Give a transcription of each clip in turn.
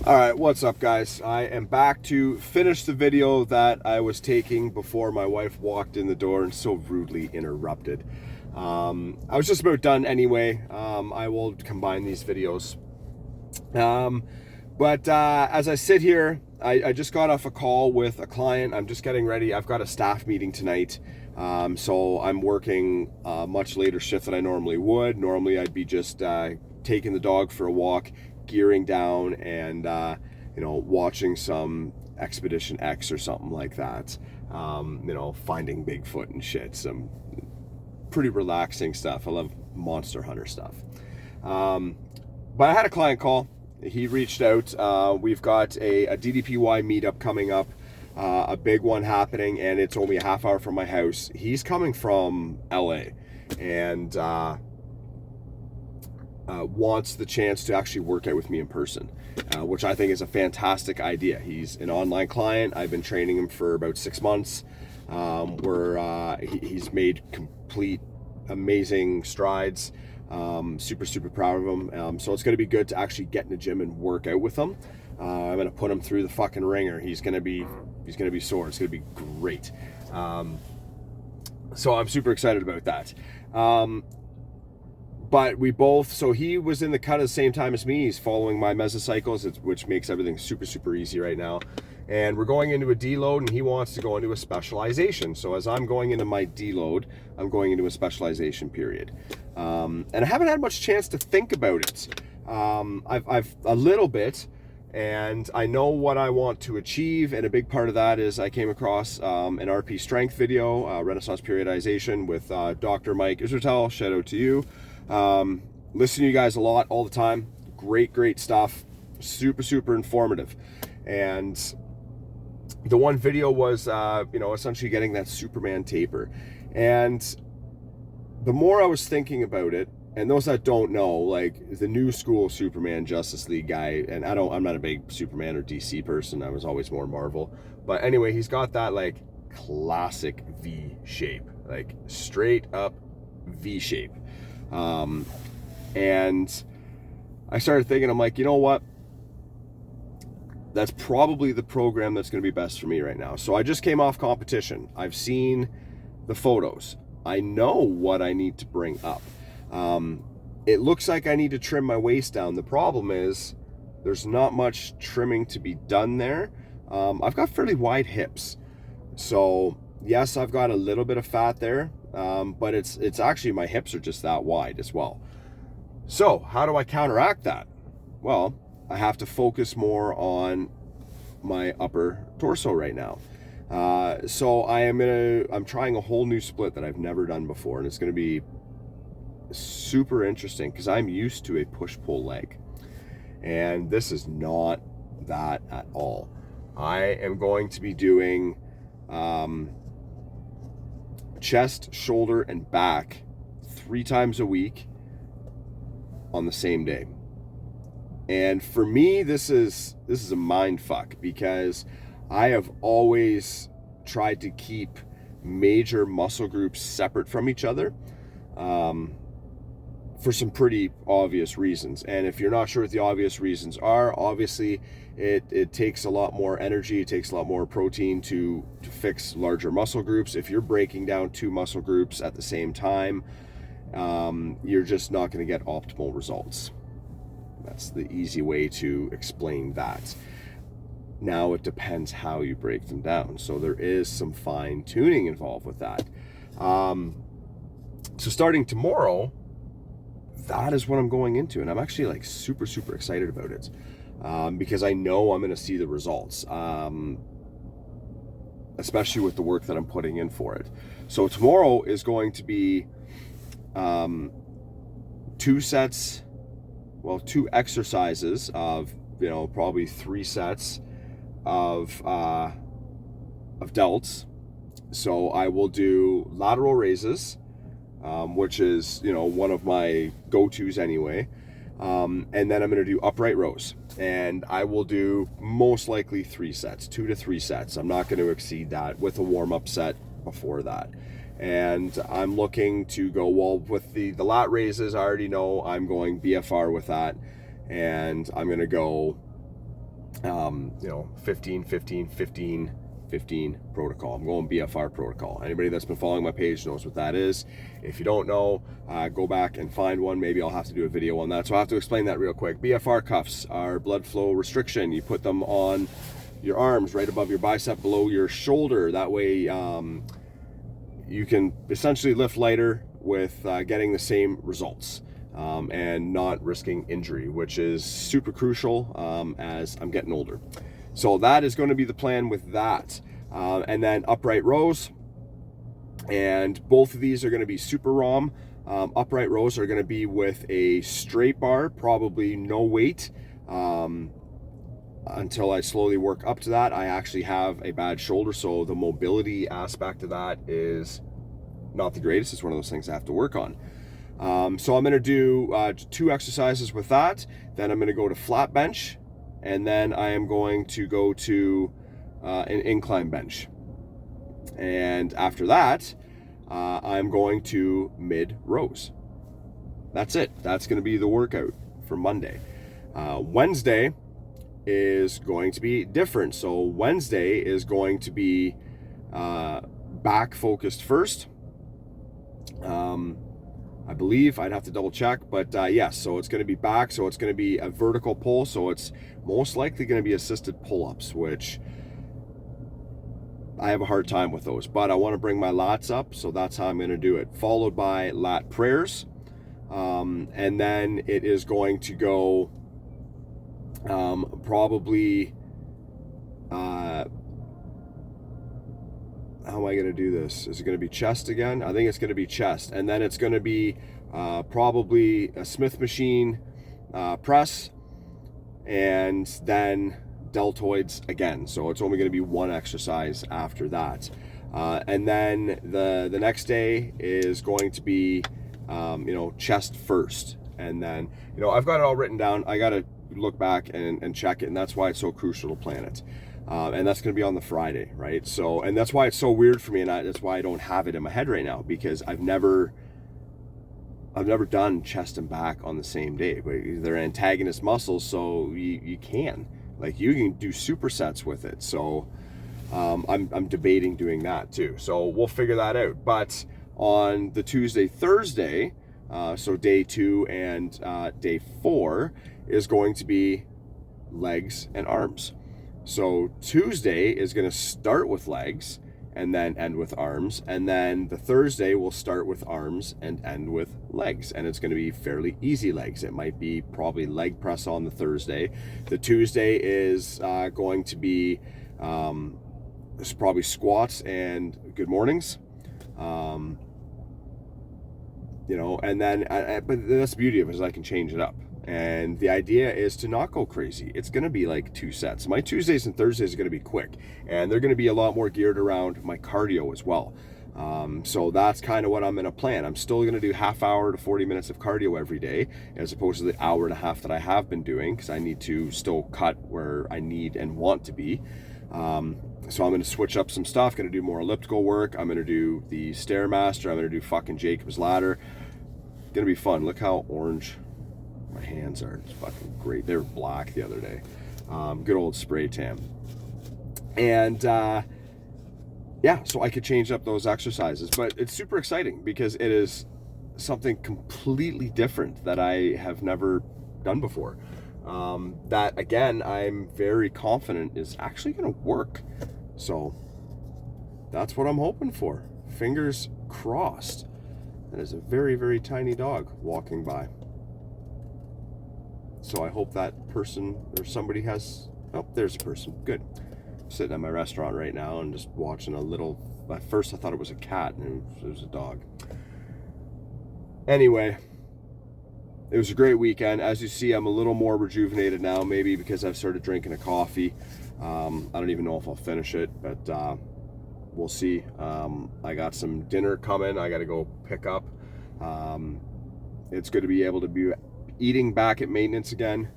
All right, what's up, guys? I am back to finish the video that I was taking before my wife walked in the door and so rudely interrupted. I was just about done anyway. I will combine these videos. But as I sit here, I just got off a call with a client. I'm just getting ready. I've got a staff meeting tonight. So I'm working a much later shift than I normally would. Normally, I'd be just taking the dog for a walk, gearing down, and watching some Expedition X or something like that. Finding Bigfoot and shit. Some pretty relaxing stuff. I love Monster Hunter stuff. But I had a client call. He reached out. We've got a DDPY meetup coming up, a big one happening, and it's only a half hour from my house. He's coming from LA and wants the chance to actually work out with me in person, which I think is a fantastic idea. He's an online client. I've been training him for about 6 months. He's made complete amazing strides. Super proud of him. So it's going to be good to actually get in the gym and work out with him. I'm going to put him through the fucking ringer. He's going to be sore. It's going to be great. So I'm super excited about that. But so he was in the cut at the same time as me. He's following my mesocycles, which makes everything super easy right now. And we're going into a deload, and he wants to go into a specialization. So as I'm going into my deload, I'm going into a specialization period. And I haven't had much chance to think about it. I've a little bit, and I know what I want to achieve. And a big part of that is I came across an RP strength video, Renaissance periodization with Dr. Mike Israetel. Shout out to you. Listen to you guys a lot all the time. Great stuff. Super informative. And the one video was, essentially getting that Superman taper. And the more I was thinking about it, and those that don't know, like the new school Superman Justice League guy, and I'm not a big Superman or DC person. I was always more Marvel. But anyway, he's got that like classic V shape, like straight up V shape. And I started thinking, I'm like, you know what? That's probably the program that's going to be best for me right now. So I just came off competition. I've seen the photos. I know what I need to bring up. It looks like I need to trim my waist down. The problem is there's not much trimming to be done there. I've got fairly wide hips. So yes, I've got a little bit of fat there, but it's actually my hips are just that wide as well. So how do I counteract that? Well, I have to focus more on my upper torso right now. So I'm trying a whole new split that I've never done before, and it's going to be super interesting because I'm used to a push-pull leg, and this is not that at all. I am going to be doing chest, shoulder, and back 3 times a week on the same day. And for me, this is a mind fuck because I have always tried to keep major muscle groups separate from each other for some pretty obvious reasons. And if you're not sure what the obvious reasons are, obviously it takes a lot more energy, it takes a lot more protein to fix larger muscle groups. If you're breaking down 2 muscle groups at the same time, you're just not going to get optimal results. That's the easy way to explain that. Now it depends how you break them down. So there is some fine tuning involved with that. So starting tomorrow, that is what I'm going into. And I'm actually like super excited about it. Because I know I'm going to see the results. Especially with the work that I'm putting in for it. So tomorrow is going to be 2 exercises of, probably 3 sets of delts. So I will do lateral raises, which is, one of my go-tos anyway. And then I'm going to do upright rows, and I will do most likely 3 sets, 2 to 3 sets. I'm not going to exceed that with a warm-up set before that. And I'm looking to go, with the lat raises, I already know I'm going BFR with that. And I'm going to go you know, 15, 15, 15, 15 protocol. I'm going BFR protocol. Anybody that's been following my page knows what that is. If you don't know, go back and find one. Maybe I'll have to do a video on that. So I have to explain that real quick. BFR cuffs are blood flow restriction. You put them on your arms right above your bicep, below your shoulder. That way you can essentially lift lighter with getting the same results. And not risking injury, which is super crucial as I'm getting older. So that is going to be the plan with that. And then upright rows. And both of these are going to be super ROM. Upright rows are going to be with a straight bar, probably no weight. Until I slowly work up to that. I actually have a bad shoulder, so the mobility aspect of that is not the greatest. It's one of those things I have to work on. So I'm going to do 2 exercises with that. Then I'm going to go to flat bench, and then I am going to go to an incline bench. And after that, I'm going to mid rows. That's it. That's going to be the workout for Monday. Wednesday is going to be different. So Wednesday is going to be back focused first. I believe, I'd have to double check, but yes, so it's going to be back, so it's going to be a vertical pull, so it's most likely going to be assisted pull-ups, which I have a hard time with those, but I want to bring my lats up, so that's how I'm going to do it, followed by lat prayers, and then it is going to go probably, how am I going to do this? Is it going to be chest again? I think it's going to be chest. And then it's going to be probably a Smith machine press, and then deltoids again. So it's only going to be 1 exercise after that. And then the next day is going to be, you know, chest first. And then, you know, I've got it all written down. I got to look back and check it. And that's why it's so crucial to plan it. And that's going to be on the Friday, right? So, and that's why it's so weird for me, and that's why I don't have it in my head right now, because I've never done chest and back on the same day. But they're antagonist muscles, so you can do supersets with it. So I'm debating doing that too. So we'll figure that out. But on the Tuesday, Thursday, so day 2 and day 4 is going to be legs and arms. So Tuesday is going to start with legs and then end with arms. And then the Thursday will start with arms and end with legs. And it's going to be fairly easy legs. It might be probably leg press on the Thursday. The Tuesday is going to be it's probably squats and good mornings. You know, and then, but that's the beauty of it, is I can change it up. And the idea is to not go crazy. It's going to be like 2 sets. My Tuesdays and Thursdays are going to be quick, and they're going to be a lot more geared around my cardio as well. So that's kind of what I'm going to plan. I'm still going to do half hour to 40 minutes of cardio every day, as opposed to the hour and a half that I have been doing, because I need to still cut where I need and want to be. So I'm going to switch up some stuff. Going to do more elliptical work. I'm going to do the Stairmaster. I'm going to do fucking Jacob's Ladder. Going to be fun. Look how orange my hands are. It's fucking great. They were black the other day. Good old spray tan. And yeah, so I could change up those exercises, but it's super exciting because it is something completely different that I have never done before. That again, I'm very confident is actually going to work. So that's what I'm hoping for. Fingers crossed. That is a very, very tiny dog walking by. So I hope that person or somebody has, oh, there's a person. Good. I'm sitting at my restaurant right now and just watching a little, at first I thought it was a cat and it was a dog. Anyway, it was a great weekend. As you see, I'm a little more rejuvenated now, maybe because I've started drinking a coffee. I don't even know if I'll finish it, but we'll see. I got some dinner coming. I got to go pick up. It's good to be able to be eating back at maintenance again.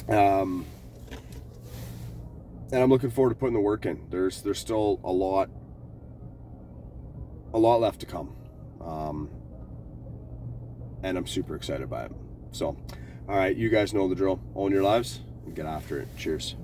And I'm looking forward to putting the work in. There's still a lot left to come. And I'm super excited by it. So, all right, you guys know the drill. Own your lives and get after it. Cheers.